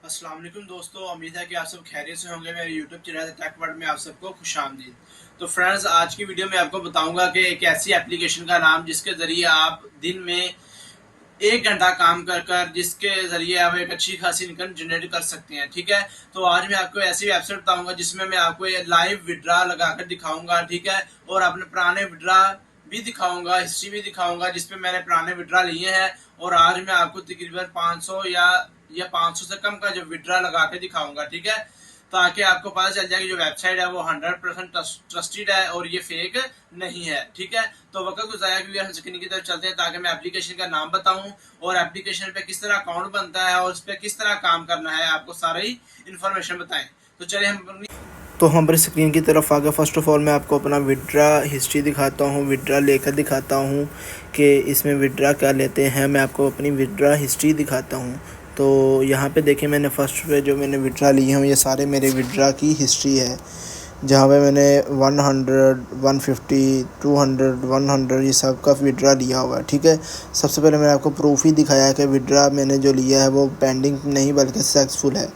अस्सलाम वालेकुम दोस्तों, उम्मीद है कि आप सब खैरियत से होंगे। मेरे यूट्यूब चैनल टेक वर्ल्ड में आप सबको खुशामदीद। तो फ्रेंड्स, आज की वीडियो में आपको बताऊंगा कि एक ऐसी एप्लीकेशन का नाम जिसके ज़रिए आप दिन में 1 घंटा काम कर कर जिसके ज़रिए आप एक अच्छी खासी इनकम जनरेट कर सकते हैं। ठीक है, तो आज मैं आपको ऐसी वेबसाइट बताऊंगा जिसमें मैं आपको ये लाइव विड्रा लगा कर दिखाऊंगा। ठीक है, और अपने पुराने विड्रा भी दिखाऊंगा, हिस्ट्री भी दिखाऊंगा जिसपे मैंने पुराने विड्रा लिए हैं। और आज मैं आपको तकरीबन 500 या 500 से कम का जो विड्रा लगा के दिखाऊंगा। ठीक है, ताकि आपको पता चल जाए कि जो वेबसाइट है वो 100% ट्रस्टेड है और ये फेक नहीं है। ठीक है, तो वक्त को ज़ाया क्यों, हम स्क्रीन की तरफ चलते हैं ताकि मैं एप्लीकेशन का नाम बताऊं और एप्लीकेशन पे किस तरह अकाउंट बनता है और उस पर किस तरह काम करना है, आपको सारी इन्फॉर्मेशन बताएं। तो चलिए हम हमारी स्क्रीन की तरफ आगे फर्स्ट ऑफ ऑल मैं आपको अपना विड्रा हिस्ट्री दिखाता हूँ, विड्रा लेकर दिखाता हूँ कि इसमें विड्रा क्या लेते हैं। मैं आपको अपनी विड्रा हिस्ट्री दिखाता हूँ। तो यहाँ पे देखिए, मैंने फर्स्ट पे जो मैंने विड्रा लिए हैं ये सारे मेरे विड्रा की हिस्ट्री है, जहाँ पे मैंने 100, 150, 200, 100 ये सब का विड्रा लिया हुआ है। ठीक है, सबसे पहले मैंने आपको प्रूफ ही दिखाया है कि विड्रा मैंने जो लिया है वो पेंडिंग नहीं बल्कि सक्सेसफुल है।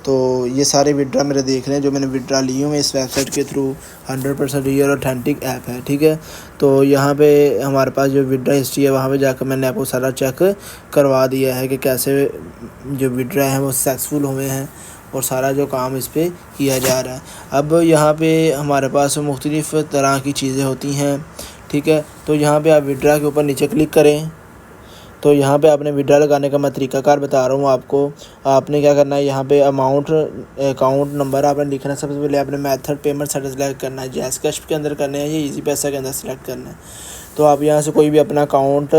तो ये सारे विड्रा मेरे देख रहे हैं जो मैंने विड्रा लिए हुए इस वेबसाइट के थ्रू। 100% रियल ऑथेंटिक ऐप है। ठीक है, तो यहाँ पे हमारे पास जो विड्रा हिस्ट्री है वहाँ पे जाकर मैंने आपको सारा चेक करवा दिया है कि कैसे जो विड्रा हैं वो सक्सेसफुल हुए हैं और सारा जो काम इस पर किया जा रहा है। अब यहाँ पे हमारे पास मुख्तलिफ़ तरह की चीज़ें होती हैं। ठीक है, तो यहाँ पे आप विड्रा के ऊपर नीचे क्लिक करें। तो यहाँ पे आपने विड्रा लगाने का मैं तरीकाकार बता रहा हूँ आपको। आपने क्या करना है, यहाँ पे अकाउंट नंबर आपने लिखना है। सबसे पहले आपने मेथड पेमेंट सेलेक्ट करना है, जैज़ कैश के अंदर करना है या इजी पैसा के अंदर सेलेक्ट करना है। तो आप यहाँ से कोई भी अपना अकाउंट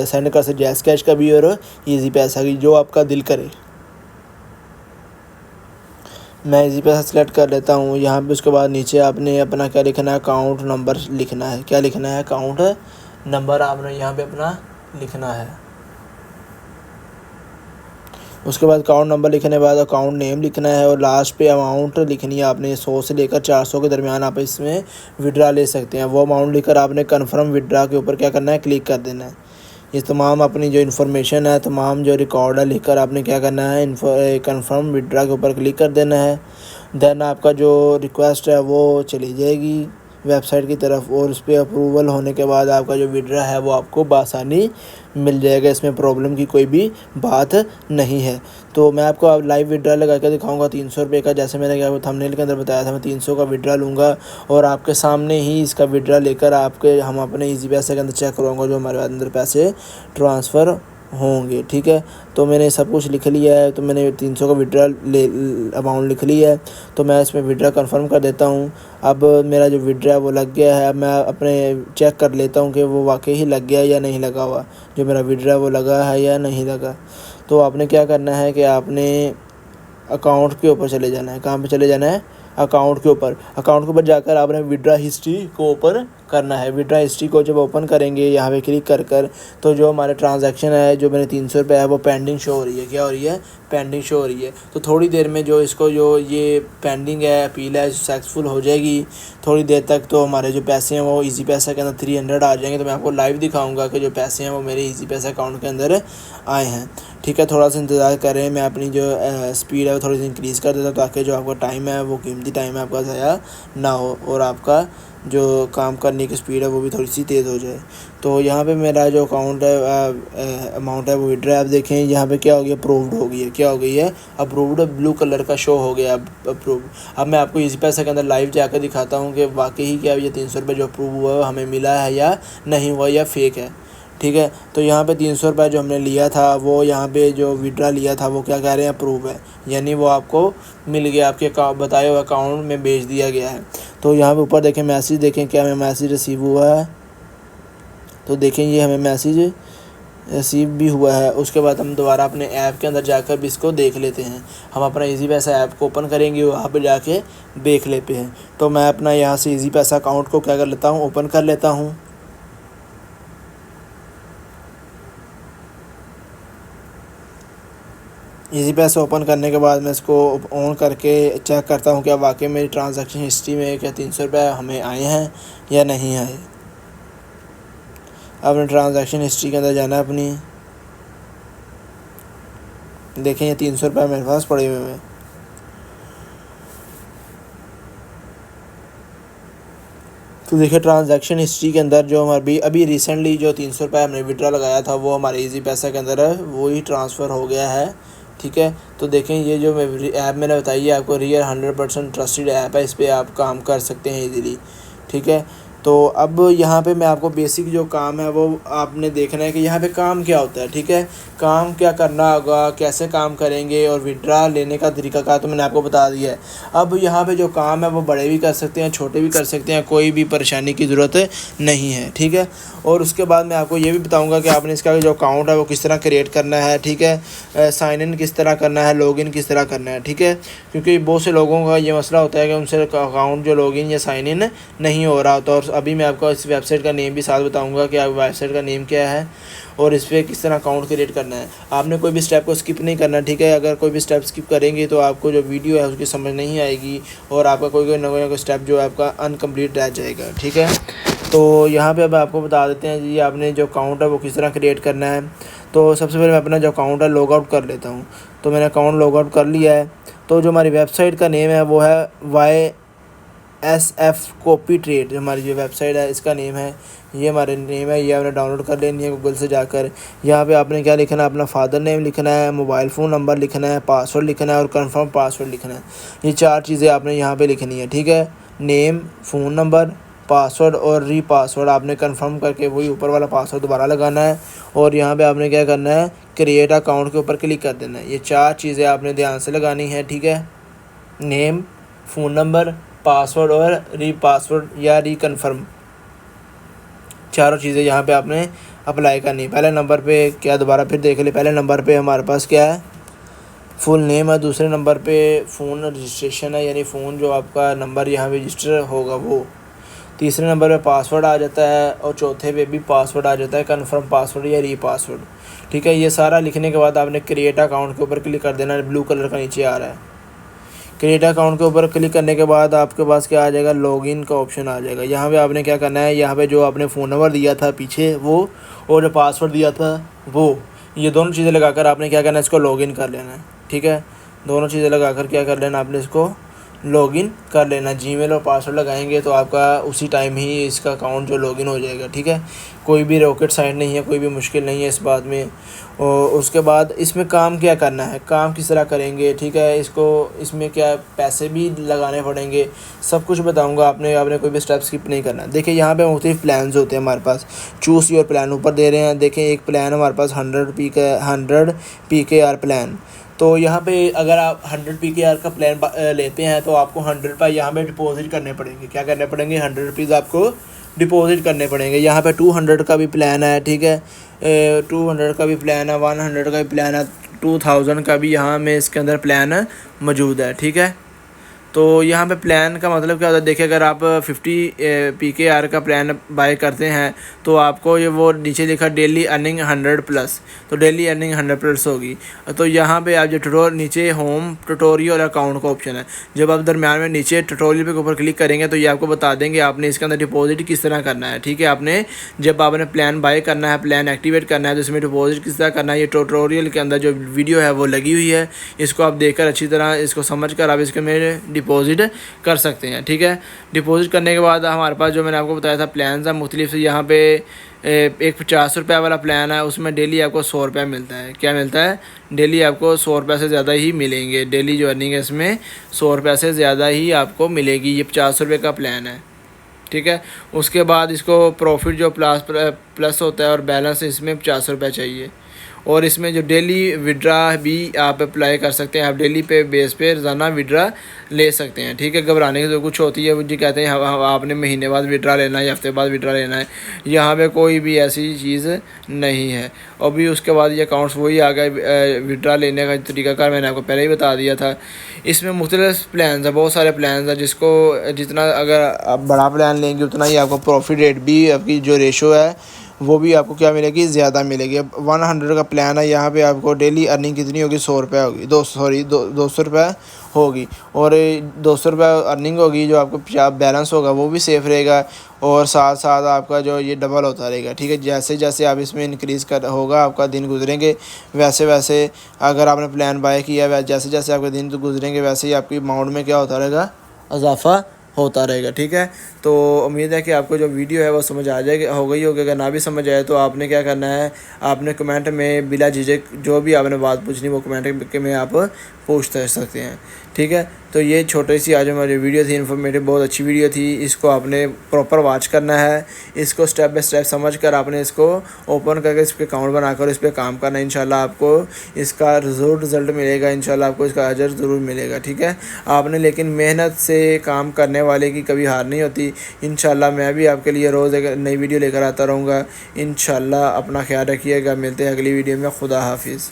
सेंड कर सकते, जैज़ कैश का भी और इजी पैसा की, जो आपका दिल करे। मैं इजी पैसा सेलेक्ट कर लेता हूँ यहाँ पे। उसके बाद नीचे आपने अपना क्या लिखना है, अकाउंट नंबर लिखना है। क्या लिखना है, अकाउंट नंबर आपने यहाँ पे अपना लिखना है। उसके बाद अकाउंट नंबर लिखने के बाद अकाउंट नेम लिखना है और लास्ट पे अमाउंट लिखनी है आपने। 100 से लेकर 400 के दरमियान आप इसमें विड्रा ले सकते हैं। वो अमाउंट लिखकर आपने कन्फर्म विड्रा के ऊपर क्या करना है, क्लिक कर देना है। ये तमाम अपनी जो इन्फॉर्मेशन है, तमाम जो रिकॉर्ड है लिखकर आपने क्या करना है, कन्फर्म विड्रा के ऊपर क्लिक कर देना है। देन आपका जो रिक्वेस्ट है वो चली जाएगी वेबसाइट की तरफ और उस पर अप्रूवल होने के बाद आपका जो विड्रा है वो आपको बआसानी मिल जाएगा। इसमें प्रॉब्लम की कोई भी बात नहीं है। तो मैं आपको अब लाइव विड्रा लगा कर दिखाऊंगा 300 रुपये का। जैसे मैंने क्या थंबनेल के अंदर बताया था, मैं 300 का विड्रा लूँगा और आपके सामने ही इसका विड्रा लेकर हम अपने इजी पैसे के अंदर चेक करवाऊँगा जो हमारे अंदर पैसे ट्रांसफ़र होंगे। ठीक है, तो मैंने सब कुछ लिख लिया है। तो मैंने 300 का विड्रा अमाउंट लिख लिया है। तो मैं इसमें विड्रा कंफर्म कर देता हूँ। अब मेरा जो विड्रा है वो लग गया है। अब मैं अपने चेक कर लेता हूँ कि वो वाकई ही लग गया या नहीं लगा हुआ, जो मेरा विड्रा है वो लगा है या नहीं लगा। तो आपने क्या करना है कि आपने अकाउंट के ऊपर चले जाना है। कहाँ पे चले जाना है, अकाउंट के ऊपर। अकाउंट के ऊपर जाकर आपने विड्रा हिस्ट्री को ओपन करना है। विड्रा हिस्ट्री को जब ओपन करेंगे यहाँ पे क्लिक कर तो जो हमारे ट्रांजैक्शन है, जो मेरे 300 रुपये है वो पेंडिंग शो हो रही है। क्या हो रही है, पेंडिंग शो हो रही है। तो थोड़ी देर में जो ये पेंडिंग है, अपील है, सक्सेसफुल हो जाएगी। थोड़ी देर तक तो हमारे जो पैसे हैं वो इजी पैसा के अंदर 300 आ जाएंगे। तो मैं आपको लाइव दिखाऊंगा कि जो पैसे हैं वो मेरे इजी पैसा अकाउंट के अंदर आए हैं। ठीक है, थोड़ा सा इंतज़ार करें। मैं अपनी जो स्पीड है वो थोड़ी सी इंक्रीज़ कर देता हूँ ताकि जो आपका टाइम है वो कीमती टाइम है आपका ज़ाया ना हो और आपका जो काम करने की स्पीड है वो भी थोड़ी सी तेज़ हो जाए। तो यहाँ पे मेरा जो अकाउंट है, अमाउंट है वो विड्रा, आप देखें यहाँ पे क्या हो गया, अप्रूव्ड हो गई है। क्या हो गई है, अप्रूव्ड, ब्लू कलर का शो हो गया अप्रूव। अब मैं आपको इसी पैसे के अंदर लाइव जाकर दिखाता हूँ कि वाकई ही क्या ये 300 रुपये जो अप्रूव हुआ है हमें मिला है या नहीं हुआ या फेक है। ठीक है, तो यहाँ पे 300 रुपये जो हमने लिया था वो यहाँ पे जो विड्रा लिया था वो क्या कह रहे हैं, अप्रूव है, यानी वो आपको मिल गया, आपके बताए हुए अकाउंट में भेज दिया गया है। तो यहाँ पे ऊपर देखें मैसेज, देखें क्या हमें मैसेज रिसीव हुआ है। तो देखें ये हमें मैसेज रिसीव भी हुआ है। उसके बाद हम दोबारा अपने ऐप के अंदर जाकर भी इसको देख लेते हैं। हम अपना इजी पैसा ऐप को ओपन करेंगे, वहाँ पे जाके देख लेते हैं। तो मैं अपना यहाँ से इजी पैसा अकाउंट को क्या कर लेता हूँ, ओपन कर लेता हूँ। इजी पैसा ओपन करने के बाद मैं इसको ऑन करके चेक करता हूँ क्या वाकई मेरी ट्रांजैक्शन हिस्ट्री में क्या 300 रुपये हमें आए हैं या नहीं आए। अपने ट्रांजैक्शन हिस्ट्री के अंदर जाना है अपनी। देखें ये 300 रुपये मेरे पास पड़े हुए हैं। तो देखिए ट्रांजैक्शन हिस्ट्री के अंदर जो हमारी अभी रिसेंटली जो 300 रुपये हमने विड्रॉ लगाया था वो हमारे इजी पैसा के अंदर है, वो ही ट्रांसफ़र हो गया है। ठीक है, तो देखें ये जो ऐप मैंने बताई है आपको, रियल 100% ट्रस्टेड ऐप है, इस पर आप काम कर सकते हैं इजीली। ठीक है, तो अब यहाँ पे मैं आपको बेसिक जो काम है वो आपने देखना है कि यहाँ पे काम क्या होता है। ठीक है, काम क्या करना होगा, कैसे काम करेंगे और विड्रा लेने का तरीक़ाकार तो मैंने आपको बता दिया है। अब यहाँ पे जो काम है वो बड़े भी कर सकते हैं, छोटे भी कर सकते हैं, कोई भी परेशानी की ज़रूरत नहीं है। ठीक है, और उसके बाद मैं आपको ये भी बताऊँगा कि आपने इसका जो अकाउंट है वो किस तरह क्रिएट करना है। ठीक है, साइन इन किस तरह करना है, लॉगिन किस तरह करना है। ठीक है, क्योंकि बहुत से लोगों का ये मसला होता है कि उनसे अकाउंट जो लॉगिन या साइन इन नहीं हो रहा होता। और अभी मैं आपको इस वेबसाइट का नेम भी साथ बताऊंगा कि आप वेबसाइट का नेम क्या है और इस पर किस तरह अकाउंट क्रिएट करना है। आपने कोई भी स्टेप को स्किप नहीं करना। ठीक है, अगर कोई भी स्टेप स्किप करेंगे तो आपको जो वीडियो है उसकी समझ नहीं आएगी और आपका कोई ना कोई स्टेप जो है आपका अनकम्प्लीट रह जाएगा। ठीक है, तो यहाँ पे अब आपको बता देते हैं जी आपने जो अकाउंट है वो किस तरह क्रिएट करना है। तो सबसे पहले मैं अपना जो अकाउंट है लॉग आउट कर लेता हूँ। तो मैंने अकाउंट लॉग आउट कर लिया है। तो जो हमारी वेबसाइट का नेम है वो है YSF कॉपी ट्रेड, जो हमारी जो वेबसाइट है इसका नेम है, ये हमारे नेम है, ये आपने डाउनलोड कर लेनी है गूगल से जाकर। यहाँ पे आपने क्या लिखना है, अपना फादर नेम लिखना है, मोबाइल फ़ोन नंबर लिखना है, पासवर्ड लिखना है और कंफर्म पासवर्ड लिखना है। ये 4 चीज़ें आपने यहाँ पे लिखनी है। ठीक है, नेम, फ़ोन नंबर, पासवर्ड और री पासवर्ड आपने कंफर्म करके वही ऊपर वाला पासवर्ड दोबारा लगाना है। और यहाँ पे आपने क्या करना है, क्रिएट अकाउंट के ऊपर क्लिक कर देना है। ये 4 चीज़ें आपने ध्यान से लगानी है। ठीक है, नेम, फ़ोन नंबर, पासवर्ड और री पासवर्ड या री कन्फर्म, चारों चीज़ें यहाँ पे आपने अप्लाई करनी है। पहले नंबर पे क्या, दोबारा फिर देख ले, पहले नंबर पे हमारे पास क्या है, फुल नेम है। दूसरे नंबर पे फ़ोन रजिस्ट्रेशन है, यानी फ़ोन जो आपका नंबर यहाँ पे रजिस्टर होगा वो। तीसरे नंबर पे पासवर्ड आ जाता है और चौथे पे भी पासवर्ड आ जाता है, कन्फर्म पासवर्ड या री पासवर्ड। ठीक है, ये सारा लिखने के बाद आपने क्रिएट अकाउंट के ऊपर क्लिक कर देना है, ब्लू कलर का नीचे आ रहा है। क्रिएट अकाउंट के ऊपर क्लिक करने के बाद आपके पास क्या आ जाएगा, लॉगिन का ऑप्शन आ जाएगा। यहाँ पे आपने क्या करना है, यहाँ पे जो आपने फ़ोन नंबर दिया था पीछे वो और जो पासवर्ड दिया था वो, ये दोनों चीज़ें लगाकर आपने क्या करना है, इसको लॉगिन कर लेना है। ठीक है, दोनों चीज़ें लगाकर क्या कर लेना, आपने इसको लॉगिन कर लेना। जीमेल और पासवर्ड लगाएंगे तो आपका उसी टाइम ही इसका अकाउंट जो लॉगिन हो जाएगा। ठीक है, कोई भी रॉकेट साइंस नहीं है, कोई भी मुश्किल नहीं है इस बात में। और उसके बाद इसमें काम क्या करना है, काम किस तरह करेंगे। ठीक है, इसमें क्या पैसे भी लगाने पड़ेंगे, सब कुछ बताऊंगा। आपने कोई भी स्टेप स्किप नहीं करना। देखिए यहाँ पे मुख्तलिफ प्लान्स होते हैं हमारे पास, चूज़ योर प्लान ऊपर दे रहे हैं। देखें एक प्लान हमारे पास 100 PKR प्लान। तो यहाँ पे अगर आप 100 PKR का प्लान लेते हैं तो आपको 100 रुपये यहाँ पे डिपॉजिट करने पड़ेंगे। क्या करने पड़ेंगे, 100 रुपीज़ आपको डिपॉजिट करने पड़ेंगे। यहाँ पे 200 का भी प्लान है। ठीक है, 200 का भी प्लान है, 100 का भी प्लान है, 2000 का भी यहाँ में इसके अंदर प्लान मौजूद है। ठीक है, तो यहाँ पे प्लान का मतलब क्या होता है, देखिए अगर आप 50 PKR का प्लान बाय करते हैं तो आपको ये वो नीचे लिखा डेली अर्निंग 100+, तो डेली अर्निंग 100+ होगी। तो यहाँ पे आप जो नीचे होम ट्यूटोरियल अकाउंट का ऑप्शन है, जब आप दरम्यान में नीचे ट्यूटोरियल पे ऊपर क्लिक करेंगे तो ये आपको बता देंगे आपने इसके अंदर डिपॉजिट किस तरह करना है। ठीक है, आपने जब आपने प्लान बाय करना है, प्लान एक्टिवेट करना है तो इसमें डिपॉजिट किस तरह करना है, ये ट्यूटोरियल के अंदर जो वीडियो है वो लगी हुई है। इसको आप देखकर अच्छी तरह इसको समझ कर आप इसके में डिपॉजिट कर सकते हैं। ठीक है, डिपॉजिट करने के बाद हमारे पास जो मैंने आपको बताया था प्लान है मुख्तलिफ से, यहाँ पे एक 50 रुपये वाला प्लान है, उसमें डेली आपको 100 रुपये मिलता है। क्या मिलता है, डेली आपको 100 रुपये से ज़्यादा ही मिलेंगे। डेली जो अर्निंग है इसमें 100 रुपये से ज़्यादा ही आपको मिलेगी। ये 50 रुपये का प्लान है। ठीक है, उसके बाद इसको प्रॉफिट जो प्लस होता है और बैलेंस इसमें 50 रुपये चाहिए। और इसमें जो डेली विड्रा भी आप अप्लाई कर सकते हैं, आप डेली पे बेस पे रोज़ाना विड्रा ले सकते हैं। ठीक है, घबराने की जो कुछ होती है वो जी कहते हैं आपने महीने बाद विड्रा लेना है या हफ्ते बाद विड्रा लेना है, यहाँ पे कोई भी ऐसी चीज़ नहीं है। और भी उसके बाद ये अकाउंट्स वही आ गए, विड्रा लेने का तरीकाकार मैंने आपको पहले ही बता दिया था। इसमें मुख्तलिफ प्लान है, बहुत सारे प्लान हैं, जिसको जितना अगर आप बड़ा प्लान लेंगे उतना ही आपको प्रॉफिट रेट भी, आपकी जो रेशो है वो भी आपको क्या मिलेगी, ज़्यादा मिलेगी। अब 100 का प्लान है, यहाँ पे आपको डेली अर्निंग कितनी होगी, 100 रुपये होगी, 200 रुपये होगी। और 200 रुपये अर्निंग होगी, जो आपको बैलेंस होगा वो भी सेफ़ रहेगा, और साथ साथ आपका जो ये डबल होता रहेगा, ठीक है। जैसे जैसे आप इसमें इंक्रीज़ कर होगा, आपका दिन गुजरेंगे, वैसे वैसे अगर आपने प्लान बाय किया, जैसे जैसे आपके दिन गुजरेंगे वैसे ही आपकी अमाउंट में क्या होता रहेगा, इजाफ़ा होता रहेगा, ठीक है। तो उम्मीद है कि आपको जो वीडियो है वो समझ आ जाएगी, हो गई होगी। अगर ना भी समझ आए तो आपने क्या करना है, आपने कमेंट में बिला झिझक जो भी आपने बात पूछनी वो कमेंट में आप पूछ सकते हैं, ठीक है। तो ये छोटी सी आज हमारी वीडियो थी, इन्फॉर्मेटिव, बहुत अच्छी वीडियो थी। इसको आपने प्रॉपर वॉच करना है, इसको स्टेप बाय स्टेप समझ कर आपने इसको ओपन करके इस पर अकाउंट बनाकर इस पर काम करना है। इंशाल्लाह आपको इसका रिज़ल्ट मिलेगा, इंशाल्लाह आपको इसका अजर ज़रूर मिलेगा, ठीक है। आपने लेकिन मेहनत से काम करने वाले की कभी हार नहीं होती। इंशाल्लाह मैं भी आपके लिए रोज़ एक नई वीडियो लेकर आता रहूँगा। इंशाल्लाह अपना ख्याल रखिएगा, मिलते हैं अगली वीडियो में। खुदा हाफिज़।